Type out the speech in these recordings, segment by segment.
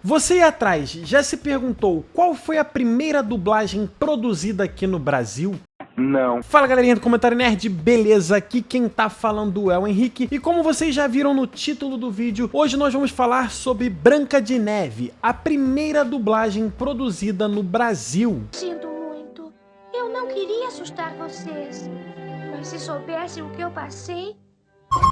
Você aí atrás já se perguntou qual foi a primeira dublagem produzida aqui no Brasil? Não. Fala galerinha do Comentário Nerd, beleza? Aqui quem tá falando é o Henrique e como vocês já viram no título do vídeo, hoje nós vamos falar sobre Branca de Neve, a primeira dublagem produzida no Brasil. Sinto muito, eu não queria assustar vocês, mas se soubessem o que eu passei...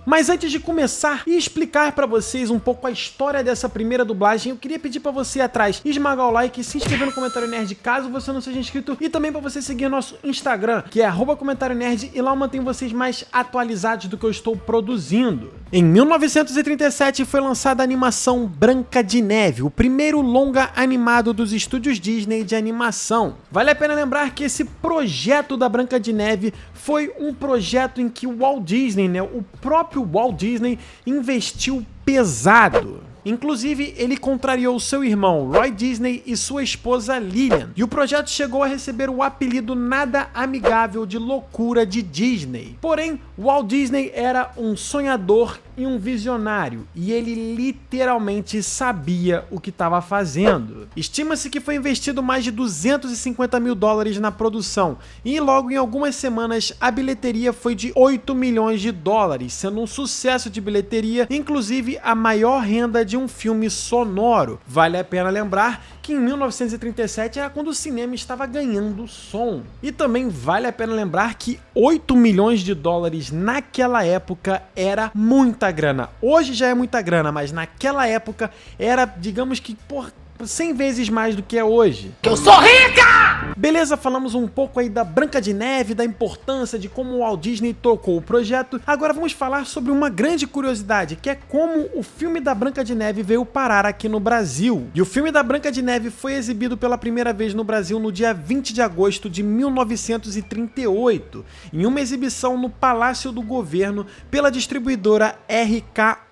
Mas antes de começar e explicar pra vocês um pouco a história dessa primeira dublagem, eu queria pedir pra você atrás esmagar o like, se inscrever no Comentário Nerd caso você não seja inscrito e também pra você seguir nosso Instagram, que é @Comentário Nerd, e lá eu mantenho vocês mais atualizados do que eu estou produzindo. Em 1937 foi lançada a animação Branca de Neve, o primeiro longa animado dos estúdios Disney de animação. Vale a pena lembrar que esse projeto da Branca de Neve foi um projeto em que o Walt Disney, o próprio Walt Disney, investiu pesado. Inclusive, ele contrariou seu irmão Roy Disney e sua esposa Lillian, e o projeto chegou a receber o apelido nada amigável de loucura de Disney. Porém, Walt Disney era um sonhador e um visionário, e ele literalmente sabia o que estava fazendo. Estima-se que foi investido mais de 250 mil dólares na produção, e logo em algumas semanas a bilheteria foi de 8 milhões de dólares, sendo um sucesso de bilheteria, inclusive a maior renda de um filme sonoro. Vale a pena lembrar que em 1937 era quando o cinema estava ganhando som. E também vale a pena lembrar que 8 milhões de dólares naquela época era muita grana. Hoje já é muita grana, mas naquela época era, digamos que, 100 vezes mais do que é hoje. Eu sou rica! Beleza, falamos um pouco aí da Branca de Neve, da importância de como o Walt Disney tocou o projeto. Agora vamos falar sobre uma grande curiosidade, que é como o filme da Branca de Neve veio parar aqui no Brasil. E o filme da Branca de Neve foi exibido pela primeira vez no Brasil no dia 20 de agosto de 1938, em uma exibição no Palácio do Governo pela distribuidora RKO.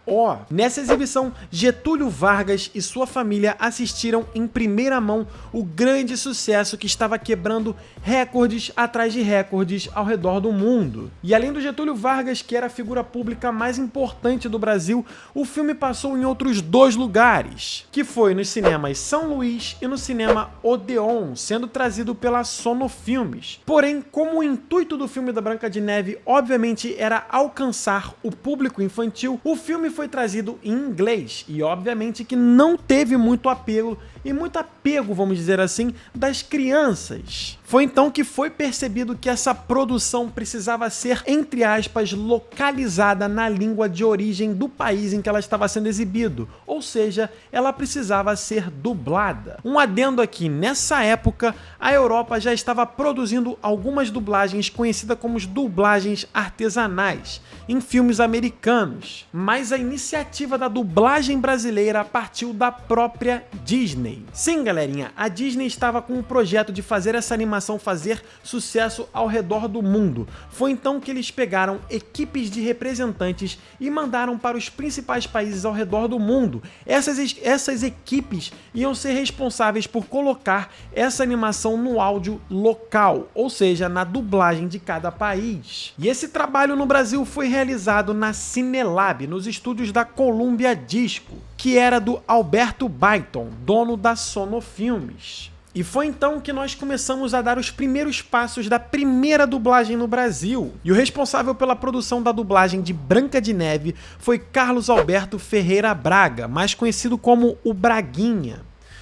Nessa exibição, Getúlio Vargas e sua família assistiram em primeira mão o grande sucesso que estava quebrando recordes atrás de recordes ao redor do mundo. E além do Getúlio Vargas, que era a figura pública mais importante do Brasil, o filme passou em outros dois lugares, que foi nos cinemas São Luís e no cinema Odeon, sendo trazido pela Sono Filmes. Porém, como o intuito do filme da Branca de Neve obviamente era alcançar o público infantil, o filme foi trazido em inglês e obviamente que não teve muito apelo e muito apego, vamos dizer assim, das crianças. Foi então que foi percebido que essa produção precisava ser, entre aspas, localizada na língua de origem do país em que ela estava sendo exibido, ou seja, ela precisava ser dublada. Um adendo aqui, nessa época, a Europa já estava produzindo algumas dublagens conhecidas como dublagens artesanais, em filmes americanos, mas a iniciativa da dublagem brasileira partiu da própria Disney. Sim, galerinha, a Disney estava com o projeto de fazer essa animação fazer sucesso ao redor do mundo. Foi então que eles pegaram equipes de representantes e mandaram para os principais países ao redor do mundo. Essas equipes iam ser responsáveis por colocar essa animação no áudio local, ou seja, na dublagem de cada país. E esse trabalho no Brasil foi realizado na Cinelab, nos estúdios da Columbia Disco, que era do Alberto Byton, dono da Sono Filmes. E foi então que nós começamos a dar os primeiros passos da primeira dublagem no Brasil. E o responsável pela produção da dublagem de Branca de Neve foi Carlos Alberto Ferreira Braga, mais conhecido como o Braguinha.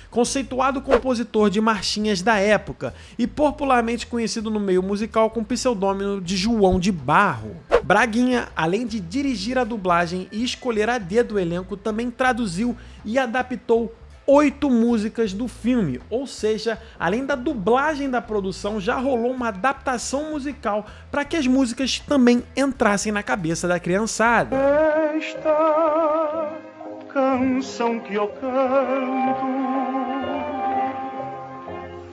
Conceituado compositor de marchinhas da época e popularmente conhecido no meio musical com o pseudônimo de João de Barro. Braguinha, além de dirigir a dublagem e escolher a dedo o elenco, também traduziu e adaptou 8 músicas do filme, ou seja, além da dublagem da produção, já rolou uma adaptação musical para que as músicas também entrassem na cabeça da criançada. Esta canção que eu canto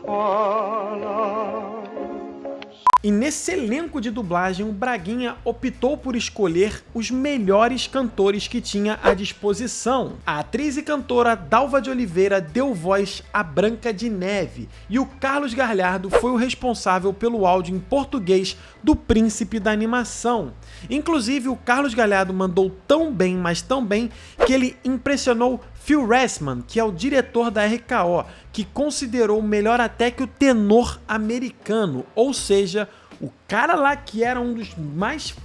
fala. E nesse elenco de dublagem, o Braguinha optou por escolher os melhores cantores que tinha à disposição. A atriz e cantora Dalva de Oliveira deu voz a Branca de Neve, e o Carlos Galhardo foi o responsável pelo áudio em português do Príncipe da Animação. Inclusive, o Carlos Galhardo mandou tão bem, mas tão bem, que ele impressionou Phil Reisman, que é o diretor da RKO, que considerou melhor até que o tenor americano, ou seja, o cara lá que era um dos mais,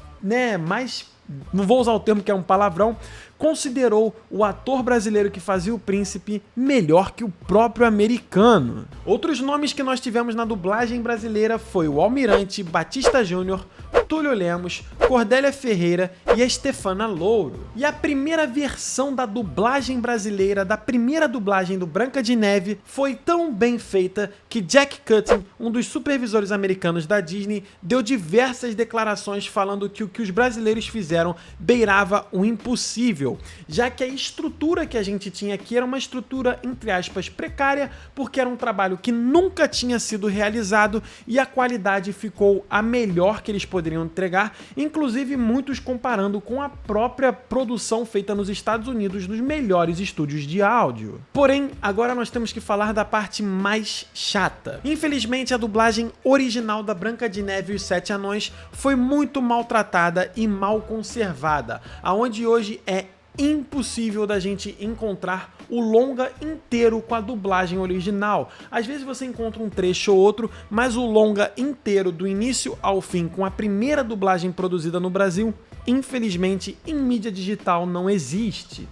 não vou usar o termo que é um palavrão, considerou o ator brasileiro que fazia o príncipe melhor que o próprio americano. Outros nomes que nós tivemos na dublagem brasileira foi o Almirante, Batista Júnior, Túlio Lemos, Cordélia Ferreira e a Stefana Louro. E a primeira versão da dublagem brasileira, da primeira dublagem do Branca de Neve, foi tão bem feita que Jack Cutting, um dos supervisores americanos da Disney, deu diversas declarações falando que o que os brasileiros fizeram beirava o impossível, já que a estrutura que a gente tinha aqui era uma estrutura, entre aspas, precária, porque era um trabalho que nunca tinha sido realizado e a qualidade ficou a melhor que eles poderiam entregar, inclusive muitos comparando com a própria produção feita nos Estados Unidos nos melhores estúdios de áudio. Porém, agora nós temos que falar da parte mais chata. Infelizmente, a dublagem original da Branca de Neve e os Sete Anões foi muito maltratada e mal conservada, aonde hoje é impossível da gente encontrar o longa inteiro com a dublagem original. Às vezes você encontra um trecho ou outro, mas o longa inteiro do início ao fim com a primeira dublagem produzida no Brasil, infelizmente em mídia digital não existe.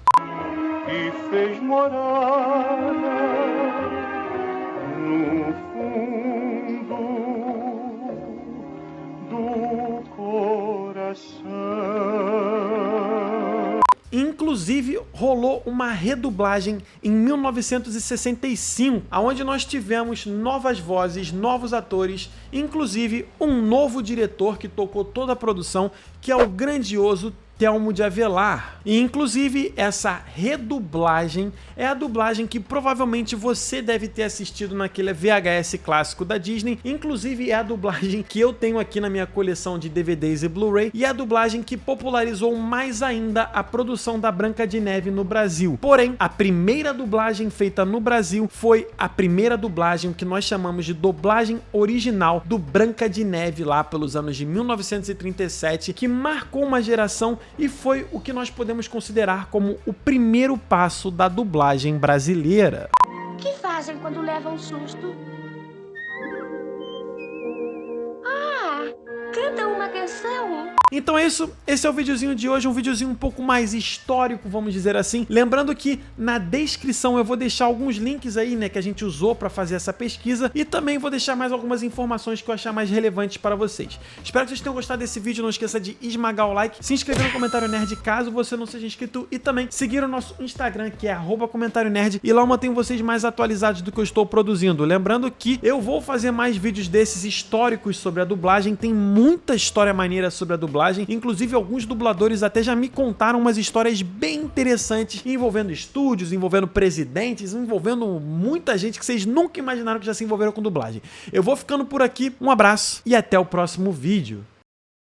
E fez morar no fundo do coração. Inclusive, rolou uma redublagem em 1965, onde nós tivemos novas vozes, novos atores, inclusive um novo diretor que tocou toda a produção, que é o grandioso Telmo de Avelar. E inclusive essa redublagem é a dublagem que provavelmente você deve ter assistido naquele VHS clássico da Disney, inclusive é a dublagem que eu tenho aqui na minha coleção de DVDs e Blu-ray, e é a dublagem que popularizou mais ainda a produção da Branca de Neve no Brasil. Porém, a primeira dublagem feita no Brasil foi a primeira dublagem que nós chamamos de dublagem original do Branca de Neve lá pelos anos de 1937, que marcou uma geração e foi o que nós podemos considerar como o primeiro passo da dublagem brasileira. O que fazem quando levam susto? Ah, cantam uma canção. Então é isso, esse é o videozinho de hoje, um videozinho um pouco mais histórico, vamos dizer assim. Lembrando que na descrição eu vou deixar alguns links aí, que a gente usou para fazer essa pesquisa, e também vou deixar mais algumas informações que eu achar mais relevantes para vocês. Espero que vocês tenham gostado desse vídeo, não esqueça de esmagar o like, se inscrever no Comentário Nerd caso você não seja inscrito, e também seguir o nosso Instagram, que é @comentário-nerd, e lá eu mantenho vocês mais atualizados do que eu estou produzindo. Lembrando que eu vou fazer mais vídeos desses históricos sobre a dublagem, tem muita história maneira sobre a dublagem, inclusive alguns dubladores até já me contaram umas histórias bem interessantes envolvendo estúdios, envolvendo presidentes, envolvendo muita gente que vocês nunca imaginaram que já se envolveram com dublagem. Eu vou ficando por aqui, um abraço e até o próximo vídeo.